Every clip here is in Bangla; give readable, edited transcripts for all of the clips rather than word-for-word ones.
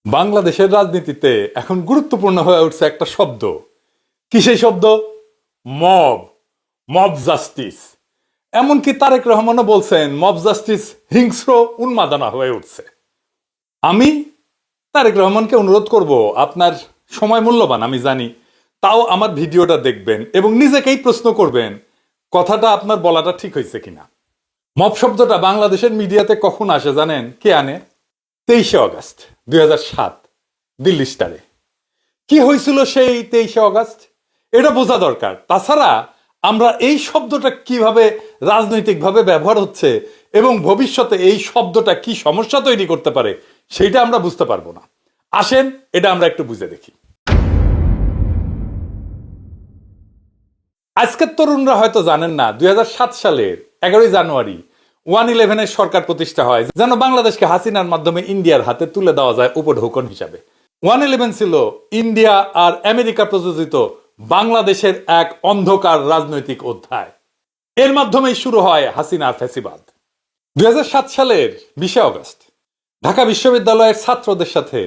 বাংলাদেশের রাজনীতিতে এখন গুরুত্বপূর্ণ হয়ে উঠছে একটা শব্দ। কি সেই শব্দ? মব। Mob justice. এমনকি তারেক রহমানও বলছেন মব জাস্টিস হিংস্র উন্মাদনা হয়ে উঠছে। আমি তারেক রহমানকে অনুরোধ করব, আপনার সময় মূল্যবান আমি জানি, তাও আমার ভিডিওটা দেখবেন এবং নিজেকেই প্রশ্ন করবেন কথাটা আপনার বলাটা ঠিক হয়েছে কিনা। মব শব্দটা বাংলাদেশের মিডিয়াতে কখন আসে জানেন? কে আনে? 23শে অগস্ট 2007 দিল্লি স্টারে। কি হয়েছিল সেই 23শে অগস্ট এটা বোঝা দরকার। তাছাড়া আমরা এই শব্দটা কিভাবে রাজনৈতিকভাবে ব্যবহার হচ্ছে এবং ভবিষ্যতে এই শব্দটা কি সমস্যা তৈরি করতে পারে সেটা আমরা বুঝতে পারবো না। আসেন এটা আমরা একটু বুঝে দেখি। আজকের তরুণরা হয়তো জানেন না, 2007 সালের 11ই জানুয়ারি 111 সরকার প্রতিষ্ঠা হয় যেন বাংলাদেশকে হাসিনার মাধ্যমে ইন্ডিয়ার হাতে তুলে দেওয়া যায় উপঢৌকন হিসাবে। 111 ছিল ইন্ডিয়া আর আমেরিকা প্রযোজিত বাংলাদেশের এক অন্ধকার রাজনৈতিক অধ্যায়। এর মাধ্যমেই শুরু হয় হাসিনার ফ্যাসিবাদ। 2007 সালের 20শে অগস্ট ঢাকা বিশ্ববিদ্যালয়ের ছাত্রদের সাথে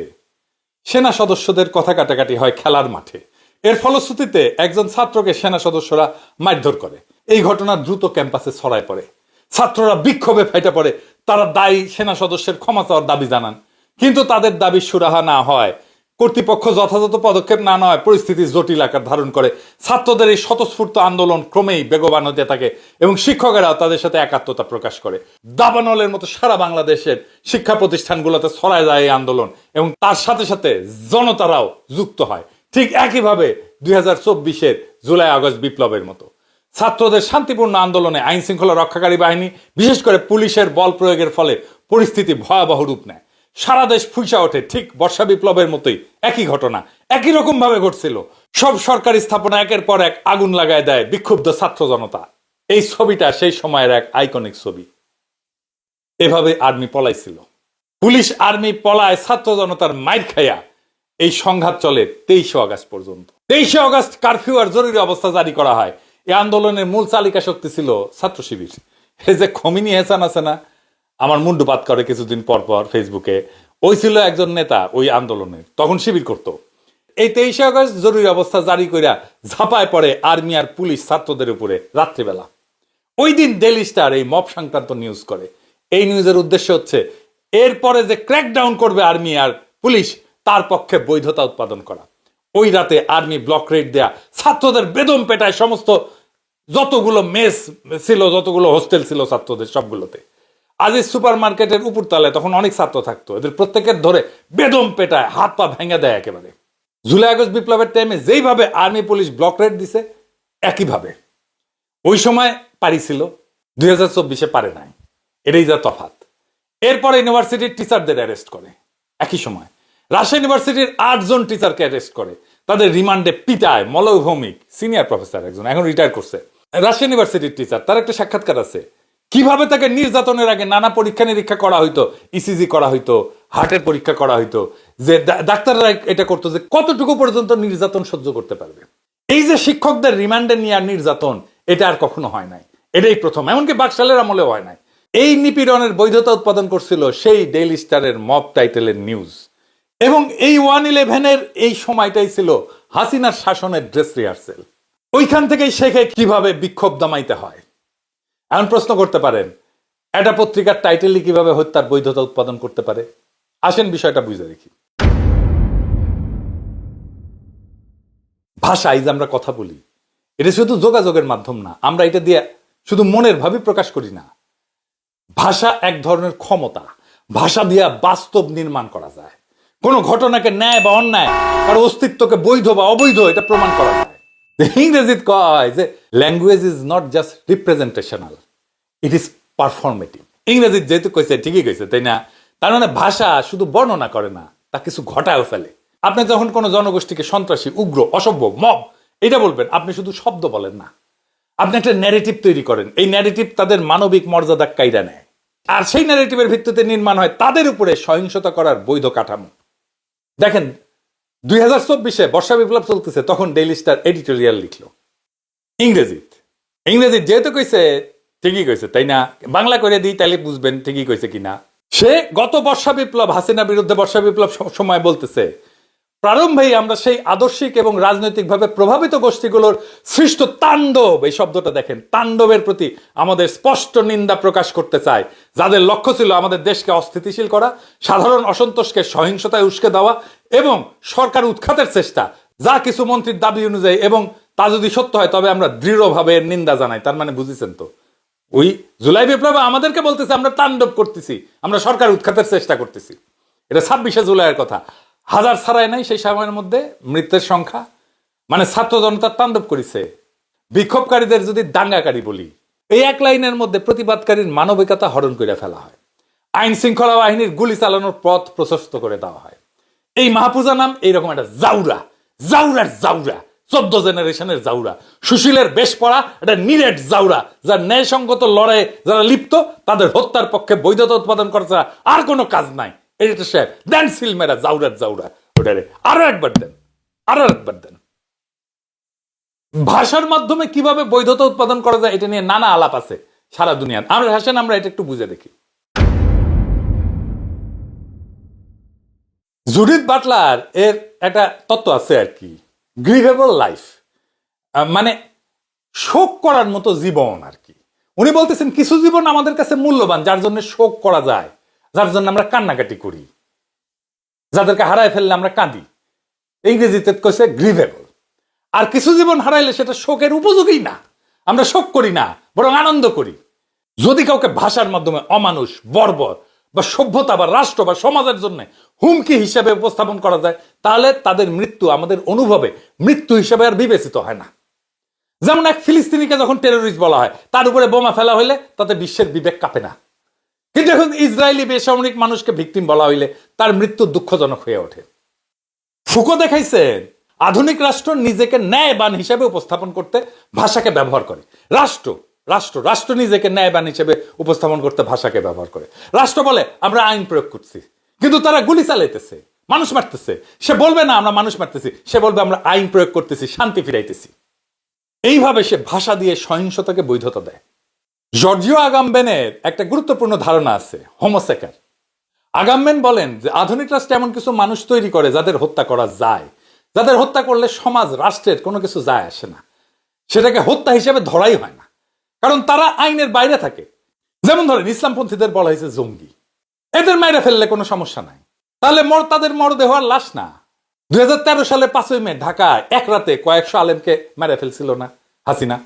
সেনা সদস্যদের কথা কাটাকাটি হয় খেলার মাঠে। এর ফলশ্রুতিতে একজন ছাত্রকে সেনা সদস্যরা মারধর করে। এই ঘটনা দ্রুত ক্যাম্পাসে ছড়ায় পড়ে। ছাত্ররা বিক্ষোভে ফেটে পড়ে। তারা দায়ী সেনা সদস্যের ক্ষমা চাওয়ার দাবি জানান, কিন্তু তাদের দাবি সুরাহা না হয়, কর্তৃপক্ষ যথাযথ পদক্ষেপ না নেওয়ায় পরিস্থিতি জটিল আকার ধারণ করে। ছাত্রদের এই স্বতঃস্ফূর্ত আন্দোলন ক্রমেই বেগবান হতে থাকে এবং শিক্ষকেরাও তাদের সাথে একাত্মতা প্রকাশ করে। দাবানলের মতো সারা বাংলাদেশের শিক্ষা প্রতিষ্ঠানগুলোতে ছড়ায় যায় এই আন্দোলন এবং তার সাথে সাথে জনতারাও যুক্ত হয়। ঠিক একইভাবে 2024-এর জুলাই আগস্ট বিপ্লবের মতো ছাত্রদের শান্তিপূর্ণ আন্দোলনে আইন শৃঙ্খলা রক্ষাকারী বাহিনী, বিশেষ করে পুলিশের বল প্রয়োগের ফলে পরিস্থিতি ভয়াবহ রূপ নেয়। সারা দেশ ফুঁসা ওঠে। ঠিক বর্ষা বিপ্লবের মতোই একই ঘটনা একই রকম ভাবে ঘটছিল। সব সরকারি স্থাপনা একের পর এক আগুন লাগায় দেয় বিক্ষুব্ধ ছাত্র জনতা। এই ছবিটা সেই সময়ের এক আইকনিক ছবি। এভাবে আর্মি পলাইছিল। পুলিশ আর্মি পলায়, ছাত্র জনতার মাইর খাইয়া এই সংঘাত চলে 23শে অগস্ট পর্যন্ত। 23শে অগস্ট কারফিউ আর জরুরি অবস্থা জারি করা হয়। এই আন্দোলনের মূল চালিকা শক্তি ছিল ছাত্র শিবির। এই যে খমিনি হেসান আছে না, আমার মুন্ডুপাত করে কিছুদিন পর পর ফেসবুকে, ওই ছিল একজন নেতা ওই আন্দোলনের, তখন শিবির করত। এই 23শে অগস্ট জরুরি অবস্থা জারি কইরা ঝাঁপায় পড়ে আর্মি আর পুলিশ ছাত্রদের উপরে রাত্রিবেলা। ওই দিন ডেইলি স্টার এই মব সংক্রান্ত নিউজ করে। এই নিউজের উদ্দেশ্য হচ্ছে এরপরে যে ক্র্যাকডাউন করবে আর্মি আর পুলিশ তার পক্ষে বৈধতা উৎপাদন করা। ওই রাতে আর্মি ব্লক রেড দেয়া, ছাত্রদের বেদম পেটায় সমস্ত যতগুলো মেস ছিল, যতগুলো হোস্টেল ছিল ছাত্রদের সবগুলোতে। আজিজ সুপার মার্কেটের উপরতলায় তখন অনেক ছাত্র থাকতো, এদের প্রত্যেকের ধরে বেদম পেটায়, হাত পা ভেঙে দেয় একেবারে। জুলাই আগস্ট বিপ্লবের টাইমে যেইভাবে আর্মি পুলিশ ব্লক রেড দিছে একইভাবে ওই সময় পারিছিল, 2024-এ পারে নাই। এটাই যা তফাৎ। এরপরে ইউনিভার্সিটির টিচারদের অ্যারেস্ট করে। একই সময় রাজশাহী ইউনিভার্সিটির 8 জন টিচারকে অ্যারেস্ট করে, তাদের রিমান্ডে পিটায়। মলয় ভৌমিক সিনিয়র প্রফেসর একজন, এখন রিটায়ার করছে, রাজশাহী ইউনিভার্সিটির টিচার, তার একটা সাক্ষাৎকার আছে কিভাবে তাকে নির্যাতনের আগে নানা পরীক্ষা নিরীক্ষা করা হইতো, ইসিজি করা হইতো, হার্টের পরীক্ষা করা হইতো, যে ডাক্তাররা এটা করতো যে কতটুকু পর্যন্ত নির্যাতন সহ্য করতে পারবে। এই যে শিক্ষকদের রিমান্ডে নিয়ে নির্যাতন, এটা আর কখনো হয় নাই, এটাই প্রথম। এমনকি বাকশালের আমলেও হয় নাই। এই নিপীড়নের বৈধতা উৎপাদন করছিল সেই ডেইলি স্টারের মব টাইটেলের নিউজ। এবং এই 111-এর এই সময়টাই ছিল হাসিনার শাসনের ড্রেস রিহার্সেল। ওইখান থেকেই শেখে কিভাবে বিক্ষোভ দমাইতে হয়। এমন প্রশ্ন করতে পারেন, একটা পত্রিকার টাইটেলই কিভাবে হত্যার বৈধতা উৎপাদন করতে পারে? আসেন বিষয়টা বুঝে দেখি। ভাষা, এই যে আমরা কথা বলি, এটা শুধু যোগাযোগের মাধ্যম না, আমরা এটা দিয়ে শুধু মনের ভাবই প্রকাশ করি না। ভাষা এক ধরনের ক্ষমতা। ভাষা দিয়ে বাস্তব নির্মাণ করা যায়। কোন ঘটনাকে ন্যায় বা অন্যায়, কারো অস্তিত্বকে বৈধ বা অবৈধ, এটা প্রমাণ করা যায়। ইংরেজিত কয় যে language is not just representational, it is performative. ইংরেজিত যেহেতু কইছে ঠিকই কইছে, তাই না? তার মানে ভাষা শুধু বর্ণনা করে না, তা কিছু ঘটায়ও ফেলে। আপনি যখন কোনো জনগোষ্ঠীকে সন্ত্রাসী, উগ্র, অসভ্য, মব এটা বলবেন, আপনি শুধু শব্দ বলেন না, আপনি একটা ন্যারেটিভ তৈরি করেন। এই ন্যারেটিভ তাদের মানবিক মর্যাদা কাইরা নেয়, আর সেই ন্যারেটিভের ভিত্তিতে নির্মাণ হয় তাদের উপরে সহিংসতা করার বৈধ কাঠামো। দেখেন 2024-এ বর্ষা বিপ্লব চলতেছে, তখন ডেইলি স্টার এডিটোরিয়াল লিখলো ইংরেজিত। যেহেতু কইছে ঠিকই কইছে, তাই না? বাংলা করে দিই তাহলে বুঝবেন ঠিকই কইছে কিনা। সে গত বর্ষা বিপ্লব, হাসিনা বিরুদ্ধে বর্ষা বিপ্লব সময় বলতেছে, প্রারম্ভেই আমরা সেই আদর্শিক এবং রাজনৈতিকভাবে প্রভাবিত গোষ্ঠীগুলোর সৃষ্ট তাণ্ডব, এই শব্দটা দেখেন, তাণ্ডবের প্রতি আমাদের স্পষ্ট নিন্দা প্রকাশ করতে চাই, যাদের লক্ষ্য ছিল আমাদের দেশকে অস্থিতিশীল করা, সাধারণ অসন্তোষকে সহিংসতায় উস্কে দেওয়া এবং সরকার উৎখাতের চেষ্টা, যা কিছু মন্ত্রীর দাবি অনুযায়ী, এবং তা যদি সত্য হয় তবে আমরা দৃঢ়ভাবে এর নিন্দা জানাই। তার মানে বুঝেছেন তো, ওই জুলাই বিপ্লবে আমাদেরকে বলতেছে আমরা তাণ্ডব করতেছি, আমরা সরকার উৎখাতের চেষ্টা করতেছি। এটা 26শে জুলাইয়ের কথা। হাজার ছাড়াই নাই সেই সময়ের মধ্যে মৃতের সংখ্যা, মানে ছাত্র জনতার তাণ্ডব করেছে। বিক্ষোভকারীদের যদি দাঙ্গাকারী বলি, এই এক লাইনের মধ্যে প্রতিবাদকারীর মানবিকতা হরণ করে ফেলা হয়, আইন শৃঙ্খলা বাহিনীর গুলি চালানোর পথ প্রশস্ত করে দেওয়া হয়। এই মাহফুজা নাম এইরকম একটা জাউরা, জাউরার জাউরা, 14 জেনারেশনের জাউরা, সুশীলের বেশ পড়া একটা নিরেট জাউরা, যার ন্যায়সঙ্গত লড়াইয়ে যারা লিপ্ত তাদের হত্যার পক্ষে বৈধতা উৎপাদন করা ছাড়া আর কোনো কাজ নাই। এটা সে দেন সিলমেরা, জাউরার জাউরা। ওটারে আরো একবার দেন, আরো একবার দেন। ভাষার মাধ্যমে কিভাবে বৈধতা উৎপাদন করা যায় এটা নিয়ে নানা আলাপ আছে সারা দুনিয়ার। আমরা হাসেন, আমরা এটা একটু বুঝে দেখি। জুডিথ বাটলার এর একটা তত্ত্ব আছে আর কি, গ্রিভেবল লাইফ, মানে শোক করার মতো জীবন আর কি। উনি বলতেছেন কিছু জীবন আমাদের কাছে মূল্যবান, যার জন্য শোক করা যায়, যার জন্য আমরা কান্নাকাটি করি, যাদেরকে হারায় ফেললে আমরা কাঁদি, ইংরেজিতে কইছে গ্রিভেবল। আর কিছু জীবন হারাইলে সেটা শোকের উপযোগী না, আমরা শোক করি না, বরং আনন্দ করি। যদি কাউকে ভাষার মাধ্যমে অমানুষ, বর্বর বা সভ্যতা বা রাষ্ট্র বা সমাজের জন্য হুমকি হিসেবে উপস্থাপন করা যায়, তাহলে তাদের মৃত্যু আমাদের অনুভবে মৃত্যু হিসেবে আর বিবেচিত হয় না। যেমন এক ফিলিস্তিনিকে যখন টেরোরিস্ট বলা হয়, তার উপরে বোমা ফেলা হইলে তাতে বিশ্বের বিবেক কাঁপে না। কিন্তু এখন ইসরায়েলি বেসামরিক মানুষকে ভিকটিম বলা হইলে তার মৃত্যু দুঃখজনক হয়ে ওঠে। ফুকো দেখাইছেন আধুনিক রাষ্ট্র নিজেকে ন্যায়বান হিসেবে উপস্থাপন করতে ভাষাকে ব্যবহার করে। রাষ্ট্র রাষ্ট্র রাষ্ট্র নিজেকে ন্যায়বান হিসেবে উপস্থাপন করতে ভাষাকে ব্যবহার করে। রাষ্ট্র বলে আমরা আইন প্রয়োগ করছি, কিন্তু তারা গুলি চালাইতেছে, মানুষ মারতেছে। সে বলবে না আমরা মানুষ মারতেছি, সে বলবে আমরা আইন প্রয়োগ করতেছি, শান্তি ফিরাইতেছি। এইভাবে সে ভাষা দিয়ে সহিংসতাকে বৈধতা দেয়। জর্জিও আগামবেনের একটা গুরুত্বপূর্ণ ধারণা আছে, হোমোসেকার। আগামবেন বলেন যে আধুনিক রাষ্ট্রে এমন কিছু মানুষ তৈরি করে যাদের হত্যা করা যায়, যাদের হত্যা করলে সমাজ রাষ্ট্রের কোনো কিছু যায় আসে না, সেটাকে হত্যা হিসেবে ধরাই হয় না, কারণ তারা আইনের বাইরে থাকে। যেমন ধরেন ইসলামপন্থীদের বলা হয়েছে জঙ্গি, এদের মাইরে ফেললে কোনো সমস্যা নাই, তাহলে তাদের মরদেহ আর লাশ না। 2013 সালে 5ই মে ঢাকায় এক রাতে কয়েকশো আলেমকে মেরে ফেলছিল না হাসিনা?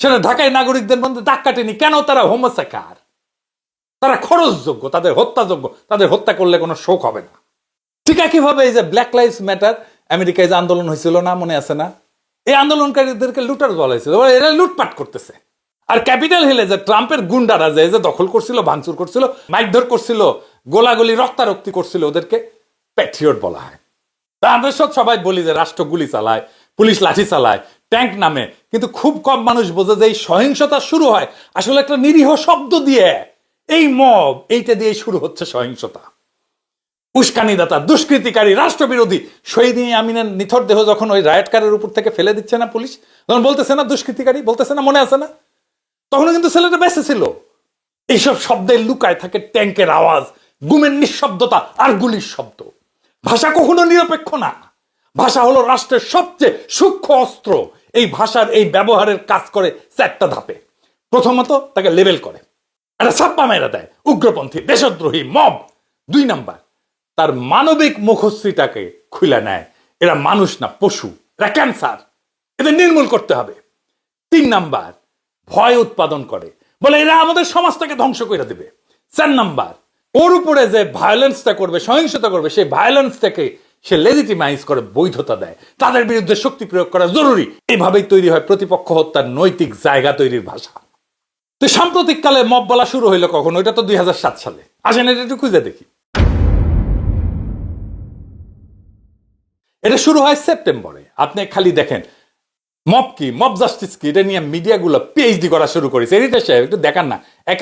সেটা ঢাকায় নাগরিকদের মধ্যে দাগ কাটেনি কেন? তারা হোমোসেকার, তারা খরচযোগ্য, তাদের হত্যাযোগ্য, তাদের হত্যা করলে কোনো শোক হবে না। ঠিক একইভাবে এই যে ব্ল্যাক লাইভস ম্যাটার আমেরিকায় যে আন্দোলন হয়েছিল না, মনে আছে না? এই আন্দোলনকারীদেরকে লুটার বলা হয়েছিল, এরা লুটপাট করতেছে। আর ক্যাপিটাল হিলে যে ট্রাম্পের গুন্ডারা যে দখল করছিল, ভাঙচুর করছিল, মাইকধর করছিল, গোলাগুলি রক্তারক্তি করছিল, ওদেরকে প্যাট্রিয়ট বলা হয়। তা আমরা সবাই বলি যে রাষ্ট্র গুলি চালায়, পুলিশ লাঠি চালায়, ট্যাঙ্ক নামে, কিন্তু খুব কম মানুষ বোঝে যে এই সহিংসতা শুরু হয় আসলে একটা নিরীহ শব্দ দিয়ে। এই মব, এইটা দিয়ে শুরু হচ্ছে সহিংসতা। উস্কানিদাতা, দুষ্কৃতিকারী, রাষ্ট্রবিরোধী শহীদ আমিনের নিথর দেহ যখন ওই রায়টকারের উপর থেকে ফেলে দিচ্ছে না পুলিশ, তখন বলতেছে না দুষ্কৃতিকারী, বলতেছে না, মনে আছে না? তখনও কিন্তু ছেলেটা বেঁচে ছিল। এইসব শব্দে লুকায় থাকে ট্যাঙ্কের আওয়াজ, গুমের নিঃশব্দতা আর গুলির শব্দ। ভাষা কখনো নিরপেক্ষ না। ভাষা হলো রাষ্ট্রের সবচেয়ে সূক্ষ্ম অস্ত্র। এই ভাষার এই ব্যবহারের কাজ করে 4টা ধাপে। প্রথমত তাকে লেবেল করে, একটা ছাপ্পা মেরা দেয়, উগ্রপন্থী, দেশদ্রোহী, মব। 2 নাম্বার, তার মানবিক মুখশ্রীটাকে খুলে নেয়, এরা মানুষ না পশু, এরা ক্যান্সার, এদের নির্মূল করতে হবে। 3 নাম্বার, ভয় উৎপাদন করে, বলে এরা আমাদের সমাজটাকে ধ্বংস করে দেবে। 4 নাম্বার, ওর উপরে যে ভায়োলেন্সটা করবে, সহিংসতা করবে, সেই ভায়োলেন্সটাকে সে লেজিটিমাইজ করে, বৈধতা দেয়, তাদের বিরুদ্ধে শক্তি প্রয়োগ করা জরুরি। এইভাবেই তৈরি হয় প্রতিপক্ষ হত্যার নৈতিক জায়গা তৈরির ভাষা। তো সাম্প্রতিক কালে মব বলা শুরু হইলো কখন? ওইটা তো 2007 সালে। আসেন এটা একটু খুঁজে দেখি। এটা শুরু হয় সেপ্টেম্বরে। আপনি খালি দেখেন মব কি, মব জাস্টিস কি, এটা নিয়ে মিডিয়াগুলো পিএইচডি করা শুরু করেছে। এটা সাহেব একটু দেখান না, এক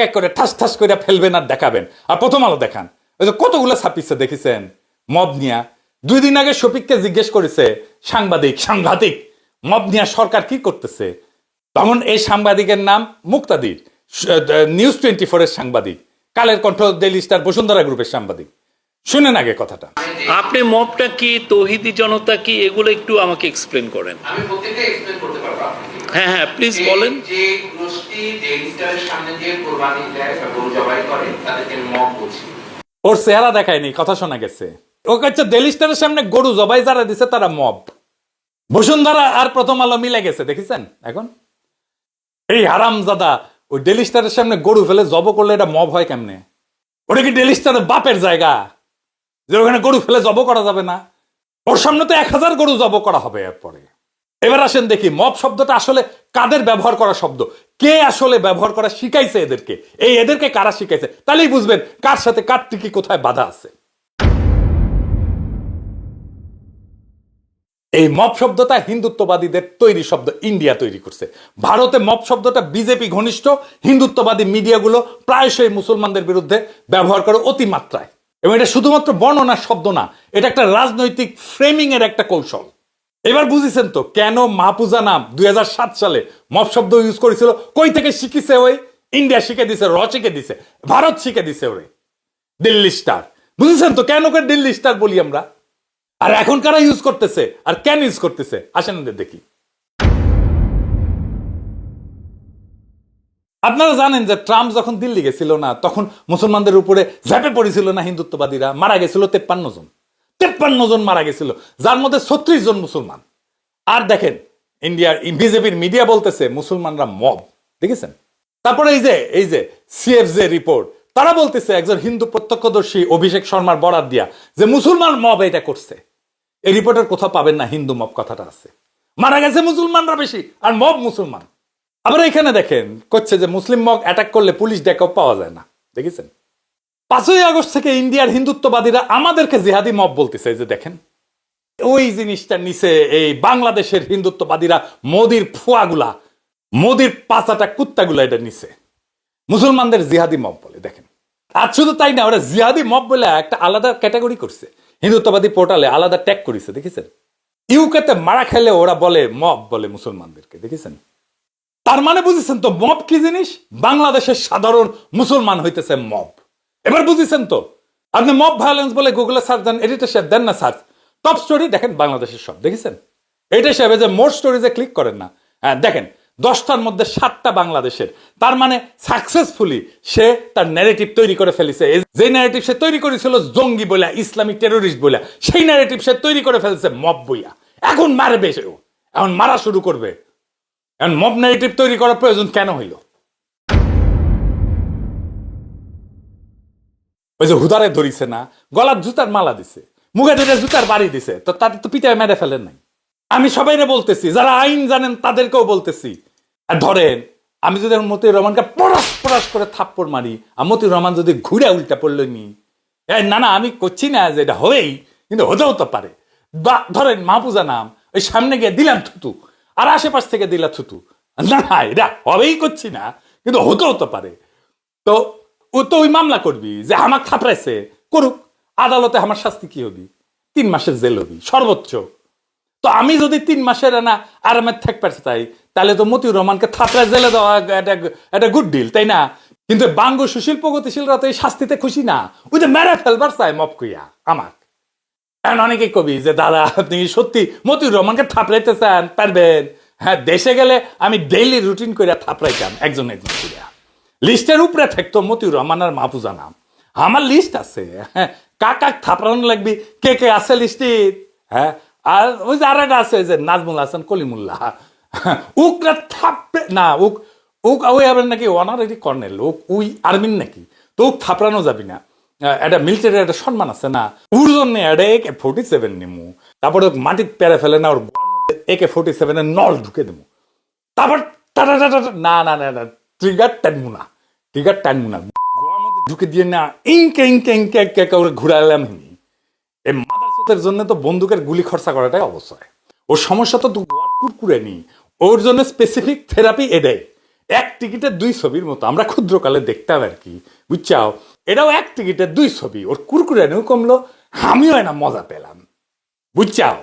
এক করে ঠাস ঠাস করে ফেলবেন আর দেখাবেন। আর প্রথম আলো দেখান, ওই যে কতগুলো ছাপিচ্ছে দেখেছেন মব নিয়া। 2 দিন আগে শফিককে জিজ্ঞেস করেছে সাংবাদিক মব নিয়া সরকার কি করতেছে? তখন এই সাংবাদিকের নাম মুক্তাদির, নিউজ 24 এর সাংবাদিক, কালের কণ্ঠ, ডেইলি স্টার, বসুন্ধরা গ্রুপের সাংবাদিক। শুনেন আগে কথাটা। আপনি মবটা কি, তৌহিদি জনতা কি, এগুলো একটু আমাকে এক্সপ্লেন করেন। আমি প্রত্যেকটা এক্সপ্লেন করতে পারবো আপনাকে। হ্যাঁ হ্যাঁ প্লিজ বলেন। যে গোষ্ঠী যে ইফতারের সামনে যে কুরবানি দেয় বা গরু জবাই করে তাদেরকে মব বলছি। ওর চেহারা দেখায়নি, কথা শোনা গেছে। ও কাছে ডেইলি স্টারের সামনে গরু জবাই যারা দিছে তারা মব। বসুন্ধরা আর প্রথম আলো মিলে গেছে, দেখেছেন? এখন এই হারামজাদা ওই ডেইলি স্টারের সামনে গরু ফেলে জব করলে এটা মব হয় কেমনে? ওটা কি ডেইলি স্টারের বাপের জায়গা যে ওখানে গরু ফেলে জব করা যাবে না? ওর সামনে তো 1000 গরু জব করা হবে এরপরে। এবার আসেন দেখি মব শব্দটা আসলে কাদের ব্যবহার করা শব্দ, কে আসলে ব্যবহার করা শিখাইছে এদেরকে, এদেরকে কারা শিখাইছে, তাহলেই বুঝবেন কার সাথে কার টিকি কোথায় বাধা আছে। এই মব শব্দটা হিন্দুত্ববাদীদের তৈরি শব্দ, ইন্ডিয়া তৈরি করছে। ভারতে মব শব্দটা বিজেপি ঘনিষ্ঠ হিন্দুত্ববাদী মিডিয়াগুলো প্রায়শই মুসলমানদের বিরুদ্ধে ব্যবহার করে অতিমাত্রায়, এবং এটা শুধুমাত্র বর্ণনার শব্দ না, এটা একটা রাজনৈতিক ফ্রেমিং এর একটা কৌশল। এবার বুঝেছেন তো কেন মাহফুজা নাম 2007 সালে মব শব্দ ইউজ করেছিল? কই থেকে শিখিছে? ওই ইন্ডিয়া শিখে দিছে, শিখে দিছে, ভারত শিখে দিছে ওরে। দিল্লি স্টার, বুঝেছেন তো কেন করে দিল্লি স্টার বলি আমরা? আর এখন কারা ইউজ করতেছে আর কেন ইউজ করতেছে, আসেন দেখি। আপনারা জানেন যে ট্রাম্প যখন দিল্লি গেছিল না, তখন মুসলমানদের উপরে ঝাঁপে পড়েছিল না হিন্দুত্ববাদীরা? মারা গেছিল 53 জন। 53 জন মারা গেছিল, যার মধ্যে 36 জন মুসলমান। আর দেখেন ইন্ডিয়ার বিজেপির মিডিয়া বলতেছে মুসলমানরা মব, দেখেছেন? তারপরে এই যে সিএফজে রিপোর্ট, তারা বলতেছে একজন হিন্দু প্রত্যক্ষদর্শী অভিষেক শর্মার বরাত দিয়া যে মুসলমান মব এটা করছে। এই রিপোর্টের কোথাও পাবেন না হিন্দু মব কথাটা আছে। মারা গেছে মুসলমানরা বেশি আর মব মুসলমান। আবার এখানে দেখেন করছে যে মুসলিম মব অ্যাটাক করলে পুলিশ ডেকেও পাওয়া যায় না, দেখেছেন? 5ই আগস্ট থেকে ইন্ডিয়ার হিন্দুত্ববাদীরা আমাদেরকে জিহাদি মব বলতেছে। যে দেখেন ওই জিনিসটা নিচে এই বাংলাদেশের হিন্দুত্ববাদীরা, মোদির ফুয়াগুলা, মোদির পাঁচাটা কুত্তাগুলা এটা নিচে মুসলমানদের জিহাদি মব বলে। দেখেন, আর শুধু তাই না, ওরা জিহাদি মব বলে একটা আলাদা ক্যাটাগরি করছে, হিন্দুত্ববাদী পোর্টালে আলাদা ট্যাগ করেছে, দেখেছেন? ইউকেতে মারা খেলে ওরা বলে মব বলে মুসলমানদেরকে, দেখেছেন? তার মানে বুঝেছেন তো মব কি জিনিস? বাংলাদেশের সাধারণ মুসলমান হইতেছে মব। এবার বুঝেছেন তো? আপনি মব ভায়োলেন্স বলে গুগলে সার্চ দেন, এডিটর সাহেব দেন না সার্চ, টপ স্টোরি দেখেন বাংলাদেশের সব, দেখেছেন? এটা সাহেব যে মোর স্টোরিজে ক্লিক করেন না, হ্যাঁ দেখেন 10টার মধ্যে 7টা বাংলাদেশের। তার মানে সাকসেসফুলি সে তার ন্যারেটিভ তৈরি করে ফেলেছে। যে ন্যারেটিভ সে তৈরি করেছিল জঙ্গি বইলা, ইসলামিক টেরোরিস্ট বইলা, সেই ন্যারেটিভ সে তৈরি করে ফেলছে মব বইয়া। এখন মারবে সেও, এখন মারা শুরু করবে। এখন মব ন্যারেটিভ তৈরি করার প্রয়োজন কেন হইল? ওই যে হুদারে ধরিছে না, গলার জুতার মালা দিছে, মুখে ধরে জুতার বাড়ি দিছে, তো তাদের তো পিটায় মেরে ফেলেন নাই। আমি সবাইরে বলতেছি, যারা আইন জানেন তাদেরকেও বলতেছি, আর ধরেন আমি যদি মতিউর রহমানকে পড়াশ পড়াশ করে থাপ্পড় মারি, আর মতিউর রহমান যদি ঘুরে উল্টা পড়লো নি, না না আমি করছি না যে এটা হবেই, কিন্তু হতেও তো পারে। বা ধরেন মাহফুজা নাম, ওই সামনে গিয়ে দিলাম থুতু, আর আশেপাশ থেকে দিলা থুতু, না না এটা হবেই করছি না, কিন্তু হতেও তো পারে। তো ও তো ওই মামলা করবি যে আমার থাপড়াইছে, করুক, আদালতে আমার শাস্তি কি হবি? 3 মাসের জেল হবি সর্বোচ্চ। তো আমি যদি 3 মাসের না আরামের থাক পারছি তাই, তাহলে তো মতিউর রহমানকে থাপড়ায় জেলে দেওয়া একটা গুড ডিল, তাই না? কিন্তু বাঙ্গ সুশীল প্রগতিশীলরা তো এই শাস্তিতে খুশি না, ওই যে মেরে ফেলবার চাই মপ কইয়া আমার। এখন অনেকে কবি যে দাদা আপনি সত্যি মতিউর রহমানকে থাপড়াইতে চান, পারবেন? হ্যাঁ, দেশে গেলে আমি ডেইলি রুটিন করে থাপড়াইতাম একজন একজন করে। লিস্টের উপরে থাকতো মতিউর রহমান আর মাহফুজা নাম। আমার লিস্ট আছে, হ্যাঁ, কাক থাপড়ানো লাগবি, কে কে আছে লিস্টে? হ্যাঁ, আর ওই যে আর একটা আছে যে নাজমুল হাসান কলিমুল্লাহ, উকরা থাপড়ে না, উক ওই আবার নাকি অনারারি কর্নেল, ওই আর্মির নাকি, তো থাপড়ানো যাবি না। একটা মিলিটারি একটা সম্মান আছে না, ওর জন্য একটা AK-47 নিমু, তারপরে মাটির পেরে ফেলে না, ওর AK-47 নল ঢুকে দেবো, তারপর না না না না ট্রিগার টানবো না, ট্রিগার টানবো না, গোয়ার মধ্যে ঢুকে দিয়ে না ইনকে ইনকে ইনকে ইনকে করে ঘুরালাম। এই মাদারচোদের জন্য তো বন্দুকের গুলি খরচা করাটাই অবশ্যই। ওর সমস্যা তো কুরকুরে নি, ওর জন্য স্পেসিফিক থেরাপি এটাই। 1 টিকিটের 2 ছবির মতো আমরা ক্ষুদ্রকালে দেখতাম আর কি, বুঝছাও? এটাও 1 টিকিটের 2 ছবি, ওর কুরকুরে নিও কমলো, আমিও না মজা পেলাম, বুঝছাও?